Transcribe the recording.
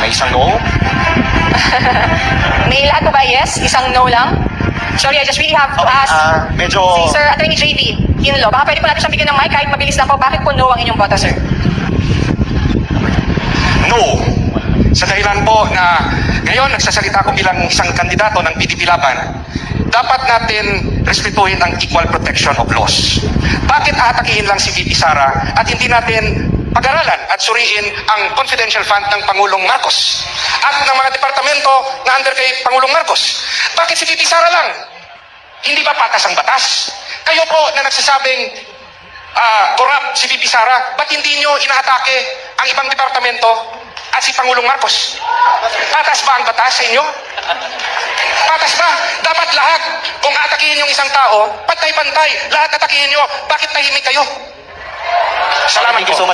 May isang no? May lahat po ba yes? Isang no lang? Sorry, I just really have to ask Medyo... si Sir Attorney JV Kinlo. Baka pwede po natin siyang bigyan ng mic kahit mabilis lang po. Bakit po no ang inyong boto, sir? No. Sa dahilan po na ngayon nagsasalita ko bilang isang kandidato ng PDP Laban, dapat natin respetuhin ang equal protection of laws. Bakit aatakihin lang si VP Sara at hindi natin pag-aralan at suriin ang confidential fund ng Pangulong Marcos at ng mga departamento na under kay Pangulong Marcos? Bakit si VP Sara lang? Hindi ba patas ang batas? Kayo po na nagsasabing corrupt si VP Sara, ba't hindi nyo inaatake ang ibang departamento at si Pangulong Marcos? Patas ba ang batas sa inyo? Patas ba? Dapat lahat, kung atakihin yung isang tao, pantay-pantay, lahat atakihin nyo. Bakit tahimik kayo? Salamat po.